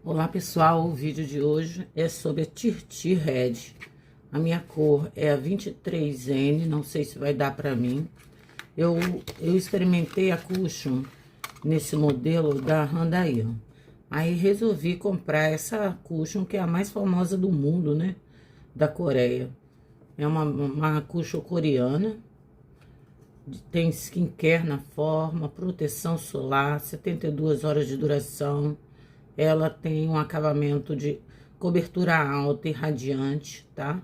Olá pessoal, o vídeo de hoje é sobre a Tirti Red. A minha cor é a 23N, não sei se vai dar pra mim. Eu experimentei a cushion nesse modelo da Hyundai. Aí resolvi comprar essa cushion que é a mais famosa do mundo, né? Da Coreia. É uma cushion coreana. Tem skincare na forma, proteção solar, 72 horas de duração. Ela tem um acabamento de cobertura alta e radiante, tá?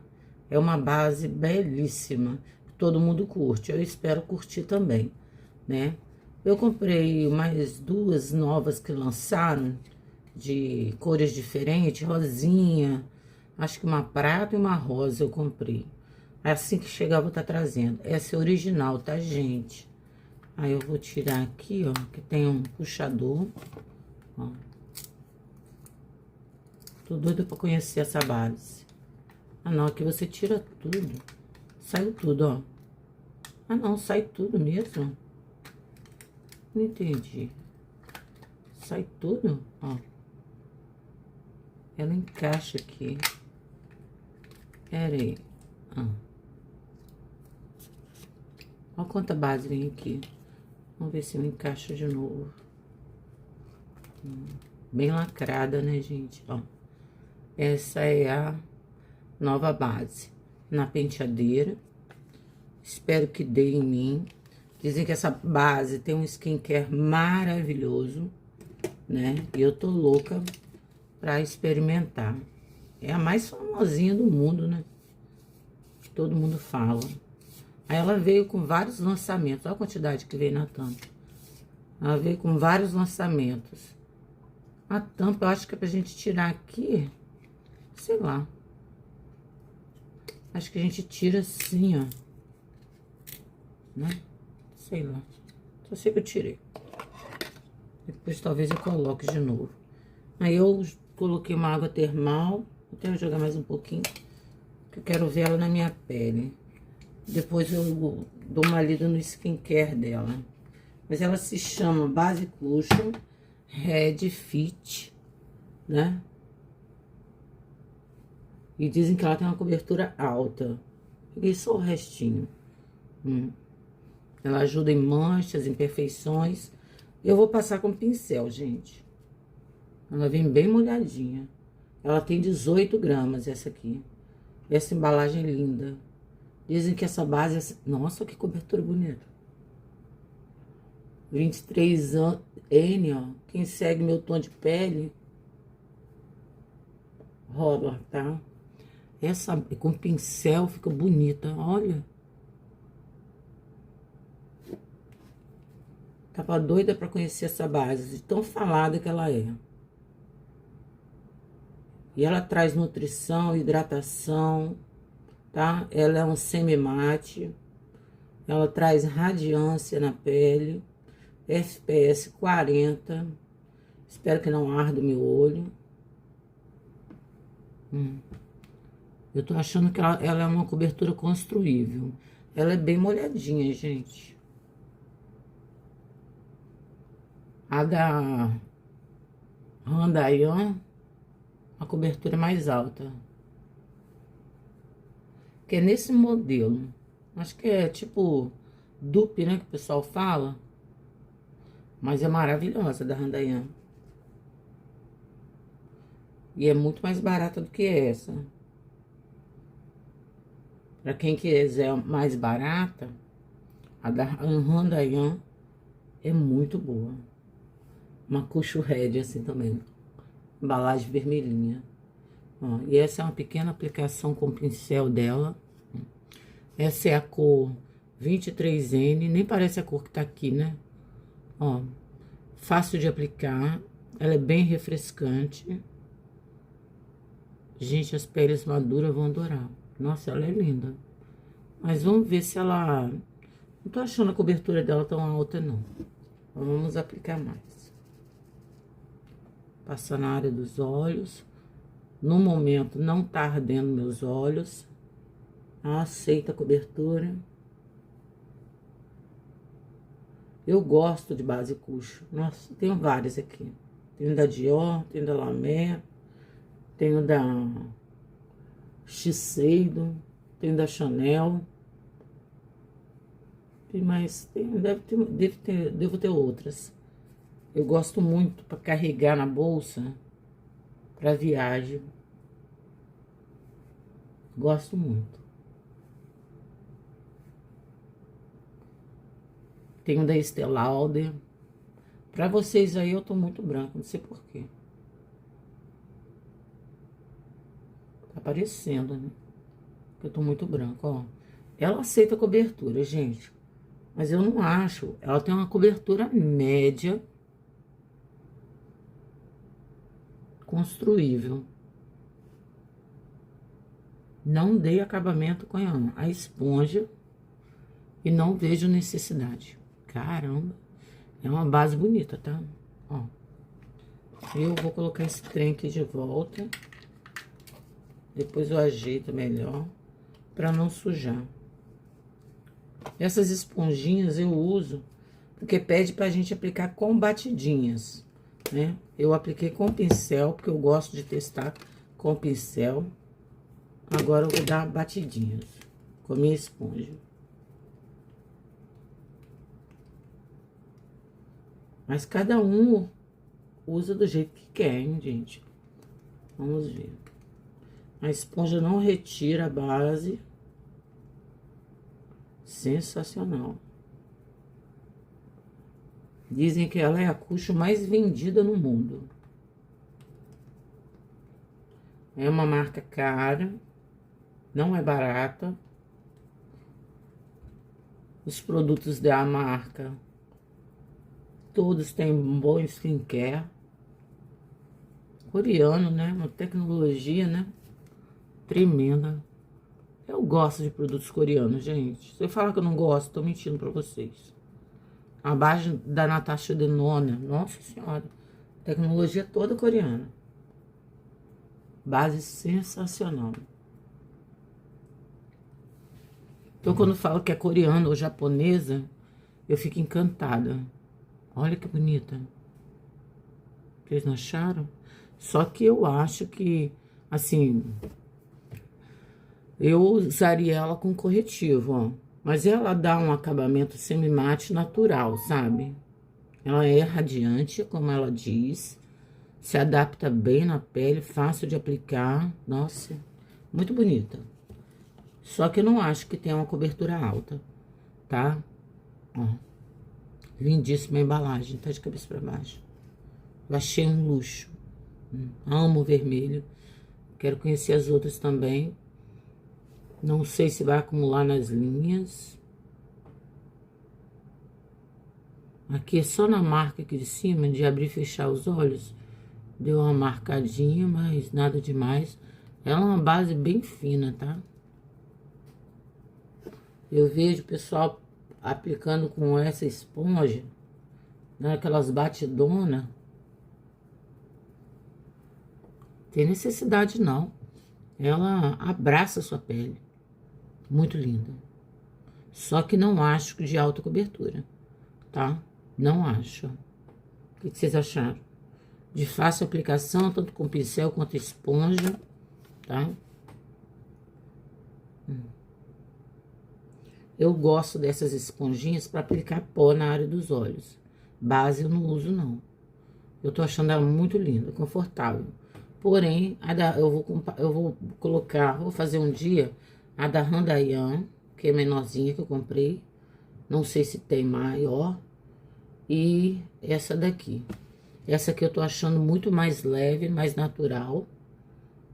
É uma base belíssima, todo mundo curte. Eu espero curtir também, né? Eu comprei mais duas novas que lançaram, de cores diferentes, rosinha, acho que uma prata e uma rosa eu comprei. Assim que chegar eu vou estar trazendo. Essa é original, tá, gente? Aí eu vou tirar aqui, ó, que tem um puxador, ó. Tô doida pra conhecer essa base. Ah, não, aqui você tira tudo. Saiu tudo, ó. Ah, não, sai tudo mesmo. Não entendi. Sai tudo, ó. Ela encaixa aqui. Pera aí. Ah. Olha quanta base vem aqui. Vamos ver se eu encaixo de novo. Bem lacrada, né, gente? Ó. Essa é a nova base. Na penteadeira. Espero que dê em mim. Dizem que essa base tem um skincare maravilhoso, né? E eu tô louca pra experimentar. É a mais famosinha do mundo, né? Todo mundo fala. Aí ela veio com vários lançamentos. Olha a quantidade que veio na tampa. Ela veio com vários lançamentos. A tampa, eu acho que é pra gente tirar aqui. Sei lá. Acho que a gente tira assim, ó. Né? Sei lá. Só sei que eu tirei. Depois talvez eu coloque de novo. Aí eu coloquei uma água termal. Até jogar mais um pouquinho. Que eu quero ver ela na minha pele. Depois eu dou uma lida no skincare dela. Mas ela se chama Base Cushion Red Fit, né? E dizem que ela tem uma cobertura alta. Peguei só o restinho. Ela ajuda em manchas, imperfeições. Eu vou passar com pincel, gente. Ela vem bem molhadinha. Ela tem 18 gramas, essa aqui. Essa embalagem é linda. Dizem que essa base... Nossa, que cobertura bonita. 23N, ó. Quem segue meu tom de pele... Rola, tá? Essa com pincel fica bonita, olha. Tava doida pra conhecer essa base, de tão falada que ela é. E ela traz nutrição, hidratação, tá? Ela é um semi-mate. Ela traz radiância na pele. FPS 40. Espero que não arda o meu olho. Eu tô achando que ela é uma cobertura construível. Ela é bem molhadinha, gente. A da Hyundai, a cobertura é mais alta. Que é nesse modelo. Acho que é tipo dupe, né, que o pessoal fala. Mas é maravilhosa da Hyundai. E é muito mais barata do que essa. Pra quem quiser mais barata, a da Hyundai é muito boa. Uma Cushion Red assim também. Embalagem vermelhinha. Ó, e essa é uma pequena aplicação com o pincel dela. Essa é a cor 23N. Nem parece a cor que tá aqui, né? Ó, fácil de aplicar. Ela é bem refrescante. Gente, as peles maduras vão adorar. Nossa, ela é linda. Mas vamos ver se ela... Não tô achando a cobertura dela tão alta, não. Vamos aplicar mais. Passar na área dos olhos. No momento, não tá ardendo meus olhos. Aceita a cobertura. Eu gosto de base Cushion. Nossa, tenho várias aqui. Tenho da Dior, tenho da La Mer, tenho da Shiseido, tenho da Chanel. Tem mais, devo ter outras. Eu gosto muito para carregar na bolsa para viagem. Gosto muito. Tenho da Estée Lauder. Para vocês aí eu tô muito branca, não sei porquê. Tá aparecendo, né? Eu tô muito branca, ó. Ela aceita cobertura, gente. Mas eu não acho. Ela tem uma cobertura média. Construível. Não dei acabamento com a esponja. E não vejo necessidade. Caramba. É uma base bonita, tá? Ó. Eu vou colocar esse trem aqui de volta. Depois eu ajeito melhor. Pra não sujar. Essas esponjinhas eu uso. Porque pede pra gente aplicar com batidinhas, né? Eu apliquei com pincel. Porque eu gosto de testar com pincel. Agora eu vou dar batidinhas. Com a minha esponja. Mas cada um usa do jeito que quer, hein, gente? Vamos ver. A esponja não retira a base. Sensacional. Dizem que ela é a Cuxo mais vendida no mundo. É uma marca cara. Não é barata. Os produtos da marca... Todos têm um bom skincare. Coreano, né? Uma tecnologia, né? Tremenda. Eu gosto de produtos coreanos, gente. Se eu falar que eu não gosto, tô mentindo pra vocês. A base da Natasha Denona. Nossa Senhora. Tecnologia toda coreana. Base sensacional. Então, quando falo que é coreana ou japonesa, eu fico encantada. Olha que bonita. Vocês não acharam? Só que eu acho que, assim, eu usaria ela com corretivo, ó. Mas ela dá um acabamento semi-mate natural, sabe? Ela é radiante, como ela diz. Se adapta bem na pele, fácil de aplicar. Nossa, muito bonita. Só que eu não acho que tenha uma cobertura alta, tá? Ó. Lindíssima a embalagem, tá de cabeça pra baixo. Eu achei um luxo. Amo o vermelho. Quero conhecer as outras também. Não sei se vai acumular nas linhas. Aqui é só na marca aqui de cima, de abrir e fechar os olhos. Deu uma marcadinha, mas nada demais. Ela é uma base bem fina, tá? Eu vejo o pessoal aplicando com essa esponja, naquelas batidonas. Tem necessidade não. Ela abraça a sua pele. Muito linda. Só que não acho de alta cobertura, tá? Não acho. O que vocês acharam? De fácil aplicação, tanto com pincel quanto esponja, tá? Eu gosto dessas esponjinhas para aplicar pó na área dos olhos. Base eu não uso, não. Eu tô achando ela muito linda, confortável. Porém, eu vou colocar, vou fazer um dia a da Randayan, que é menorzinha que eu comprei. Não sei se tem maior. E essa daqui. Essa aqui eu tô achando muito mais leve, mais natural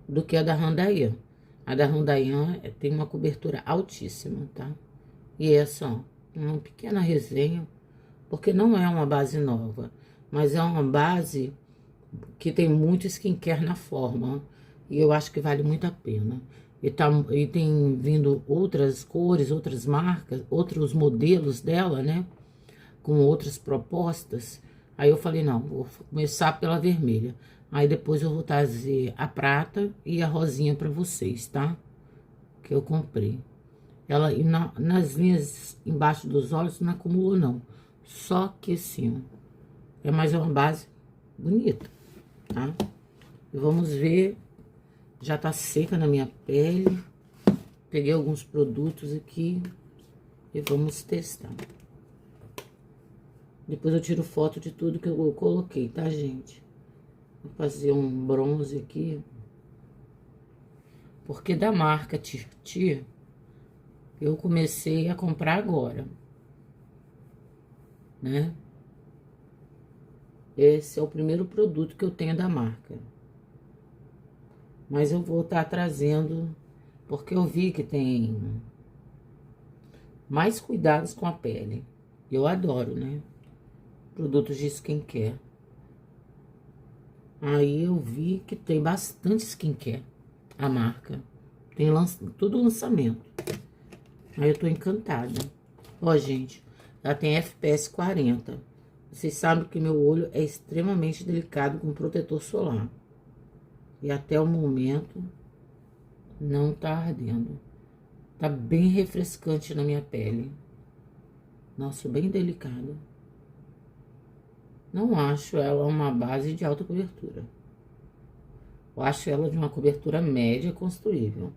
do que a da Randayan. A da Randayan tem uma cobertura altíssima, tá? E essa, ó, uma pequena resenha, porque não é uma base nova, mas é uma base que tem muito skincare na forma, ó, e eu acho que vale muito a pena. E tem vindo outras cores, outras marcas, outros modelos dela, né? Com outras propostas. Aí eu falei, não, vou começar pela vermelha. Aí depois eu vou trazer a prata e a rosinha pra vocês, tá? Que eu comprei. Ela, e nas linhas embaixo dos olhos, não acumulou, não. Só que assim, é mais uma base bonita, tá? E vamos ver, já tá seca na minha pele. Peguei alguns produtos aqui e vamos testar. Depois eu tiro foto de tudo que eu coloquei, tá, gente? Vou fazer um bronze aqui. Porque da marca Tirtir, eu comecei a comprar agora, né? Esse é o primeiro produto que eu tenho da marca. Mas eu vou estar trazendo, porque eu vi que tem mais cuidados com a pele. Eu adoro, né? Produtos de skincare. Aí eu vi que tem bastante skincare, a marca. Tem tudo lançamento. Aí eu tô encantada. Ó, gente, ela tem FPS 40. Vocês sabem que meu olho é extremamente delicado com protetor solar. E até o momento não tá ardendo. Tá bem refrescante na minha pele. Nossa, bem delicada. Não acho ela uma base de alta cobertura. Eu acho ela de uma cobertura média construível.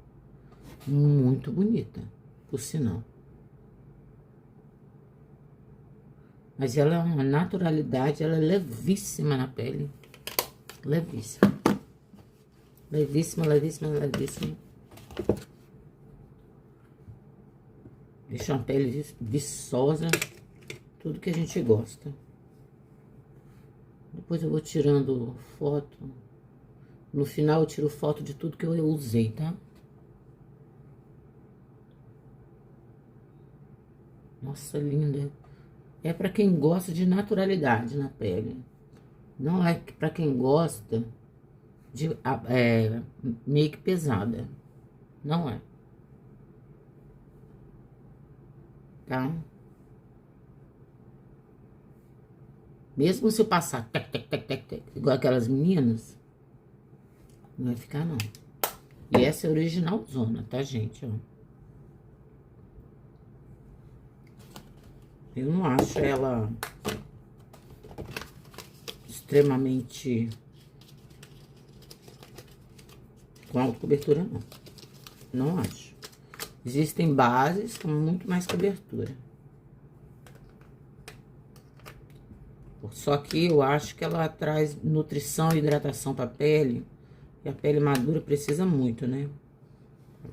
Muito bonita, por sinal. Mas ela é uma naturalidade, ela é levíssima na pele. Levíssima. Levíssima, levíssima, levíssima. Deixa uma pele viçosa. Tudo que a gente gosta. Depois eu vou tirando foto. No final eu tiro foto de tudo que eu usei, tá? Nossa, linda. É pra quem gosta de naturalidade na pele. Não é pra quem gosta de make pesada. Não é. Tá? Mesmo se eu passar tec, tec, tec, tec, tec, igual aquelas meninas, não vai ficar, não. E essa é a original zona, tá, gente? Ó. Eu não acho ela extremamente com alta cobertura, não. Não acho. Existem bases com muito mais cobertura. Só que eu acho que ela traz nutrição e hidratação para a pele. E a pele madura precisa muito, né?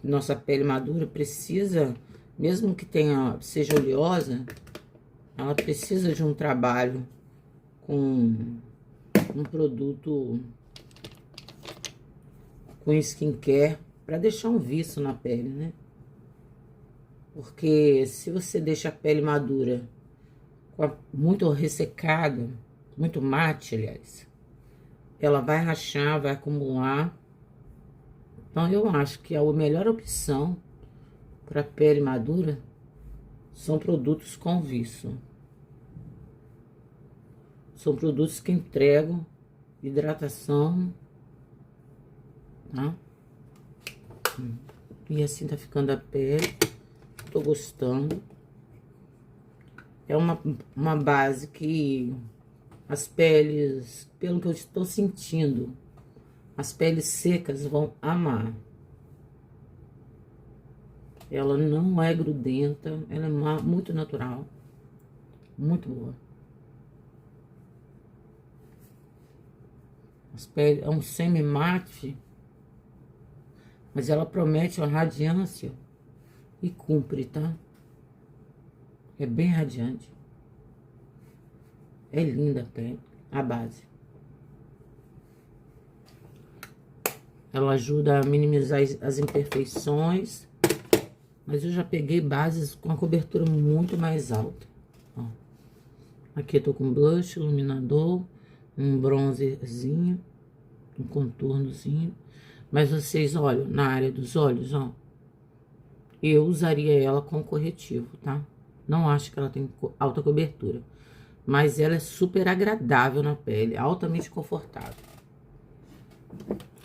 Nossa pele madura precisa, mesmo que seja oleosa, ela precisa de um trabalho com um produto com skincare para deixar um viço na pele, né? Porque se você deixa a pele madura muito ressecada, muito mate, aliás, ela vai rachar, vai acumular. Então, eu acho que a melhor opção para pele madura são produtos com viço. São produtos que entregam hidratação, tá? E assim tá ficando a pele. Tô gostando. É uma base que as peles, pelo que eu estou sentindo, as peles secas vão amar. Ela não é grudenta, ela é muito natural, muito boa. As peles, é um semi-mate, mas ela promete uma radiância e cumpre, tá? É bem radiante. É linda até a base. Ela ajuda a minimizar as imperfeições. Mas eu já peguei bases com a cobertura muito mais alta. Ó. Aqui eu tô com blush, iluminador, um bronzezinho, um contornozinho. Mas vocês olham, na área dos olhos, ó. Eu usaria ela com corretivo, tá? Não acho que ela tem alta cobertura. Mas ela é super agradável na pele, altamente confortável.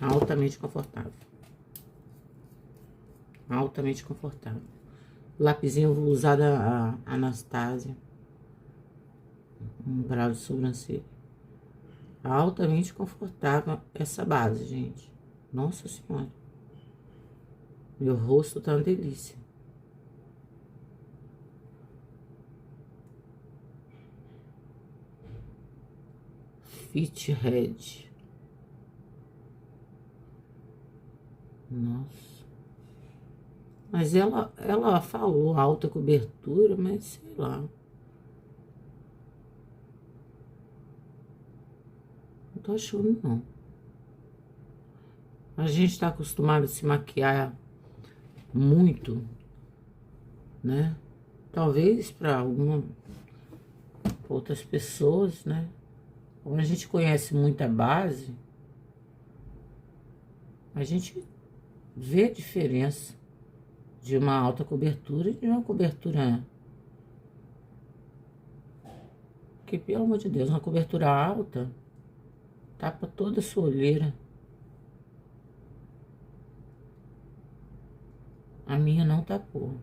Altamente confortável. Altamente confortável. Lapisinho eu vou usar da Anastasia. Um brau de sobrancelha. Altamente confortável essa base, gente. Nossa Senhora. Meu rosto tá uma delícia. Fit Red. Nossa. Mas ela falou alta cobertura, mas sei lá. Não tô achando, não. A gente tá acostumado a se maquiar muito, né? Talvez para outras pessoas, né? Como a gente conhece muita base, a gente vê a diferença de uma alta cobertura e de uma cobertura que, pelo amor de Deus, uma cobertura alta tapa toda a sua olheira. A minha não tapou.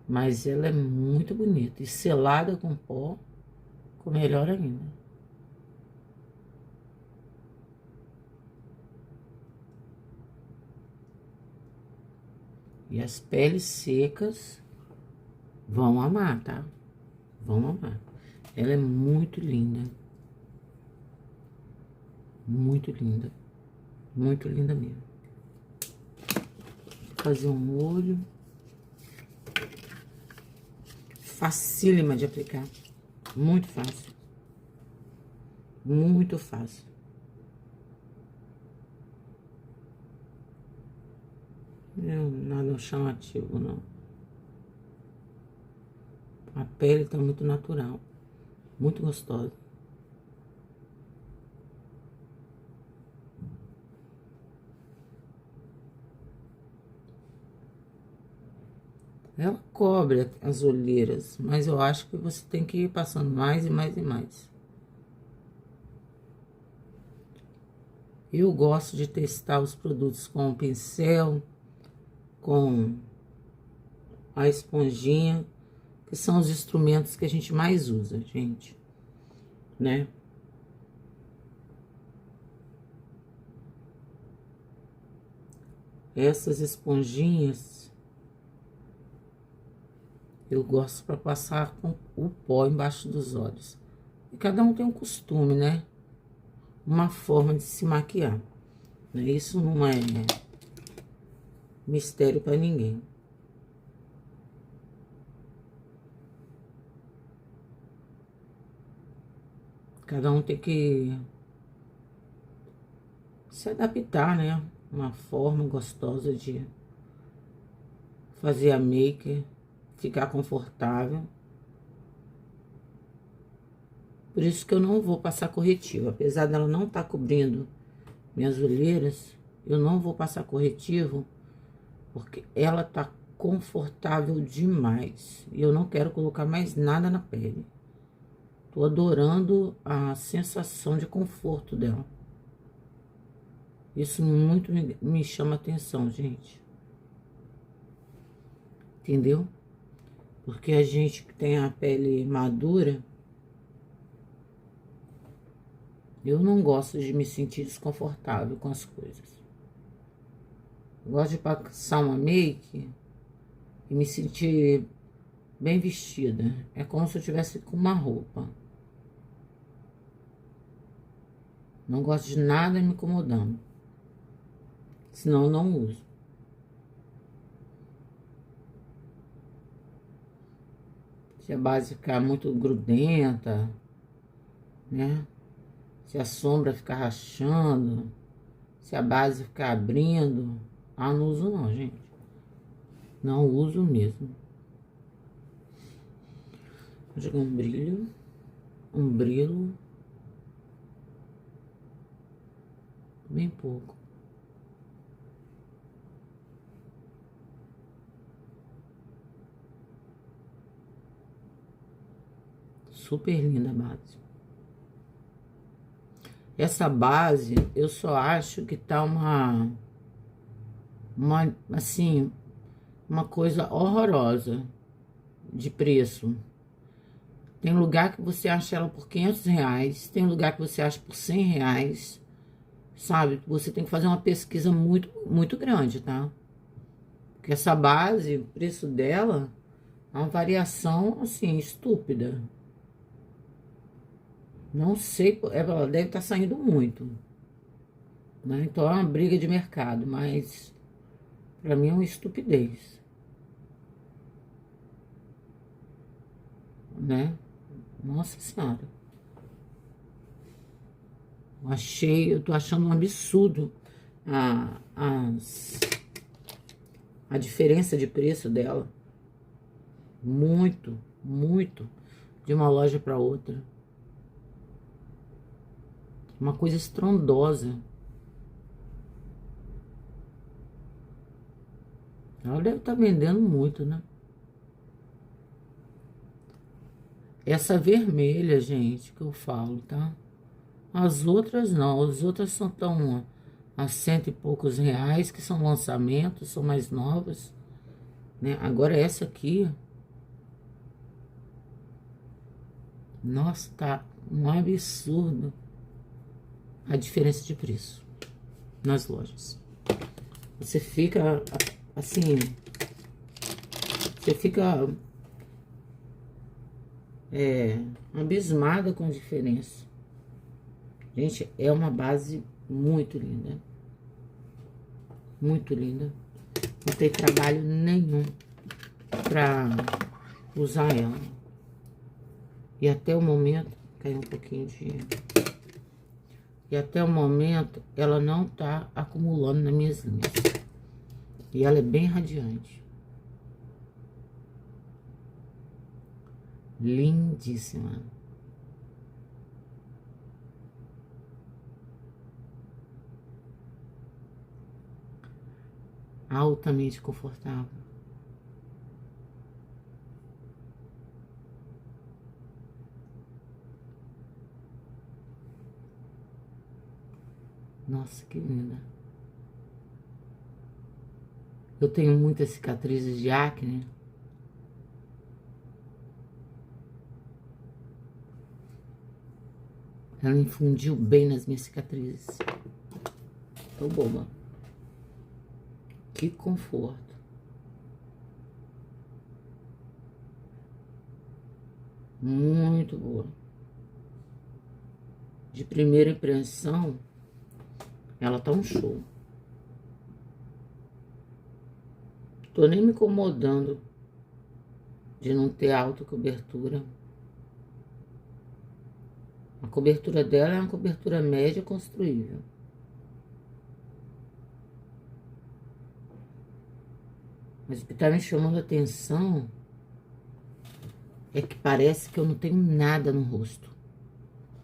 Mas ela é muito bonita. E selada com pó, ficou melhor ainda. E as peles secas vão amar, tá? Vão amar. Ela é muito linda. Muito linda. Muito linda mesmo. Vou fazer um olho. Facílima de aplicar. Muito fácil. Muito fácil. Não, nada chamativo, não. A pele tá muito natural. Muito gostosa. Ela cobre as olheiras, mas eu acho que você tem que ir passando mais e mais e mais. Eu gosto de testar os produtos com o pincel, com a esponjinha, que são os instrumentos que a gente mais usa, gente, né? Essas esponjinhas eu gosto para passar com o pó embaixo dos olhos. E cada um tem um costume, né? Uma forma de se maquiar. Isso não é mistério para ninguém. Cada um tem que se adaptar, né? Uma forma gostosa de fazer a make, ficar confortável. Por isso que eu não vou passar corretivo. Apesar dela não estar cobrindo minhas olheiras, eu não vou passar corretivo, porque ela tá confortável demais. E eu não quero colocar mais nada na pele. Tô adorando a sensação de conforto dela. Isso muito me chama atenção, gente. Entendeu? Porque a gente que tem a pele madura, eu não gosto de me sentir desconfortável com as coisas. Eu gosto de passar uma make e me sentir bem vestida. É como se eu tivesse com uma roupa. Não gosto de nada me incomodando. Senão eu não uso. Se a base ficar muito grudenta, né? Se a sombra ficar rachando, se a base ficar abrindo, não uso não, gente. Não uso mesmo. Vou jogar um brilho, bem pouco. Super linda a base. Essa base, eu só acho que tá assim, uma coisa horrorosa de preço. Tem lugar que você acha ela por R$ 500, tem lugar que você acha por R$ 100, sabe? Você tem que fazer uma pesquisa muito, muito grande, tá? Porque essa base, o preço dela, é uma variação, assim, estúpida. Não sei, ela deve estar saindo muito, né? Então é uma briga de mercado, mas pra mim é uma estupidez, né? Nossa Senhora. Eu tô achando um absurdo a diferença de preço dela. Muito, muito, de uma loja para outra. Uma coisa estrondosa. Ela deve estar vendendo muito, né? Essa vermelha, gente, que eu falo, tá? As outras não. As outras são tão a cento e poucos reais, que são lançamentos, são mais novas, né? Agora essa aqui, nossa, tá um absurdo a diferença de preço nas lojas. Você fica assim, você fica abismada com a diferença. Gente, é uma base muito linda. Muito linda. Não tem trabalho nenhum pra usar ela. E até o momento, caiu um pouquinho de... E até o momento, ela não tá acumulando nas minhas linhas. E ela é bem radiante. Lindíssima. Altamente confortável. Nossa, que linda. Eu tenho muitas cicatrizes de acne. Ela infundiu bem nas minhas cicatrizes. Tô boba. Que conforto. Muito boa. De primeira impressão, ela tá um show. Tô nem me incomodando de não ter alta cobertura. A cobertura dela é uma cobertura média construível. Mas o que tá me chamando a atenção é que parece que eu não tenho nada no rosto.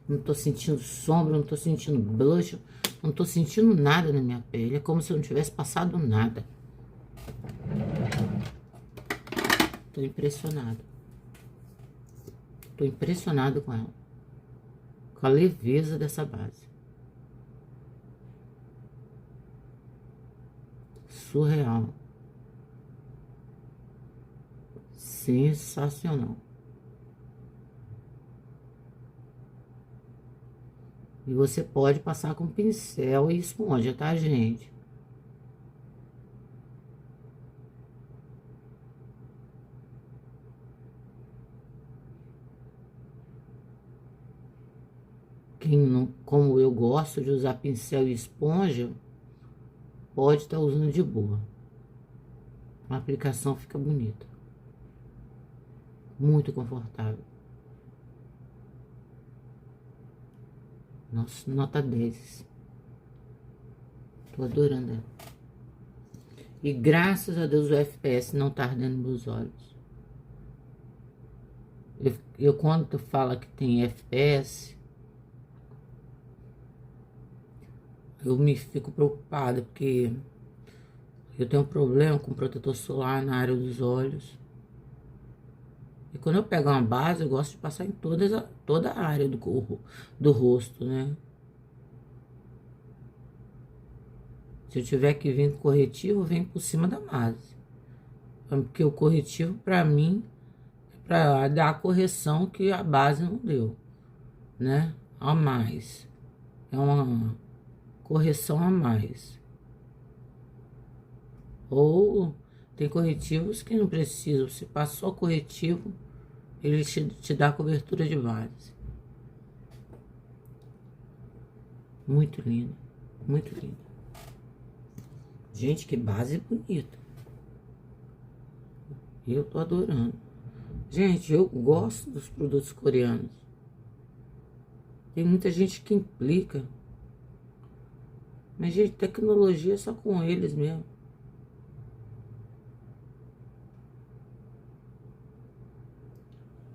Não tô sentindo sombra, não tô sentindo blush, não tô sentindo nada na minha pele. É como se eu não tivesse passado nada. Tô impressionado. Tô impressionado com ela. Com a leveza dessa base. Surreal. Sensacional. E você pode passar com pincel e esponja, tá, gente? Quem não, como eu gosto de usar pincel e esponja, pode estar usando de boa. A aplicação fica bonita. Muito confortável. Nossa, nota 10. Tô adorando ela. E graças a Deus o FPS não tá ardendo meus olhos. Eu quando tu fala que tem FPS, eu me fico preocupada, porque eu tenho um problema com protetor solar na área dos olhos. E quando eu pego uma base, eu gosto de passar em toda a área do rosto, né? Se eu tiver que vir com corretivo, eu venho por cima da base. Porque o corretivo, pra mim, é para dar a correção que a base não deu, né? A mais. É uma correção a mais. Ou tem corretivos que não precisam. Se passou corretivo, ele te dá cobertura de base. Muito lindo. Muito lindo. Gente, que base bonita. Eu tô adorando. Gente, eu gosto dos produtos coreanos. Tem muita gente que implica. Mas, gente, tecnologia é só com eles mesmo.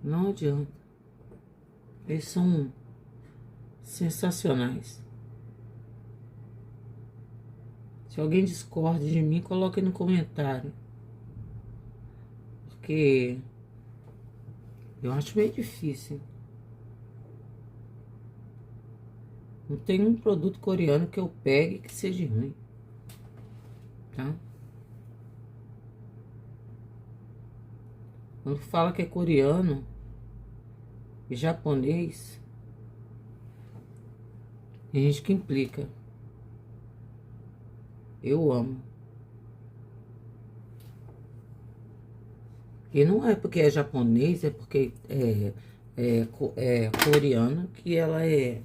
Não adianta. Eles são sensacionais. Se alguém discorda de mim, coloque no comentário. Porque eu acho meio difícil. Não tem um produto coreano que eu pegue que seja ruim. Tá? Quando fala que é coreano e japonês, tem gente que implica. Eu amo. E não é porque é japonês, é porque é coreano que ela é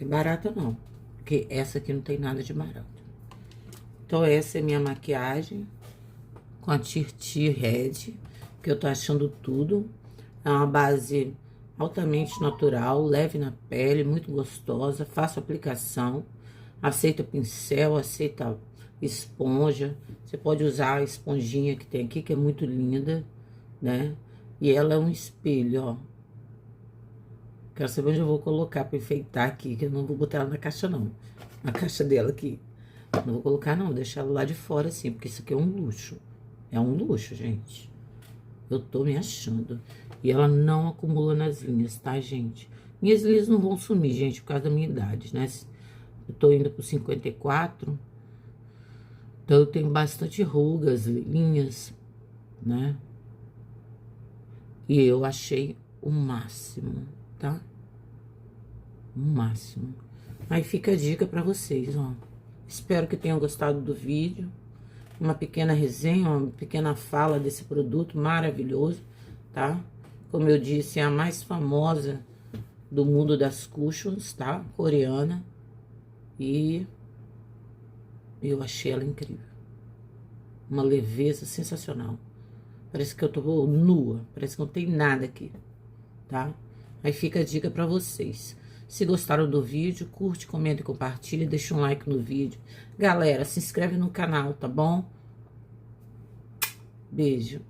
barata, não. Porque essa aqui não tem nada de barato. Então, essa é minha maquiagem com a Tirti Red, que eu tô achando tudo. É uma base altamente natural, leve na pele, muito gostosa, fácil aplicação. Aceita pincel, aceita esponja. Você pode usar a esponjinha que tem aqui, que é muito linda, né? E ela é um espelho, ó. Quero saber onde eu vou colocar pra enfeitar aqui, que eu não vou botar ela na caixa, não. Na caixa dela aqui. Não vou colocar, não. Vou deixar ela lá de fora, assim, porque isso aqui é um luxo. É um luxo, gente. Eu tô me achando. E ela não acumula nas linhas, tá, gente? Minhas linhas não vão sumir, gente, por causa da minha idade, né? Eu tô indo pro 54. Então, eu tenho bastante rugas, linhas, né? E eu achei o máximo, tá? O máximo. Aí fica a dica pra vocês, ó. Espero que tenham gostado do vídeo. Uma pequena resenha, uma pequena fala desse produto maravilhoso, tá? Como eu disse, é a mais famosa do mundo das cushions, tá? Coreana. E eu achei ela incrível. Uma leveza sensacional. Parece que eu tô nua, parece que não tem nada aqui, tá? Aí fica a dica pra vocês. Se gostaram do vídeo, curte, comenta e compartilha, deixa um like no vídeo. Galera, se inscreve no canal, tá bom? Beijo.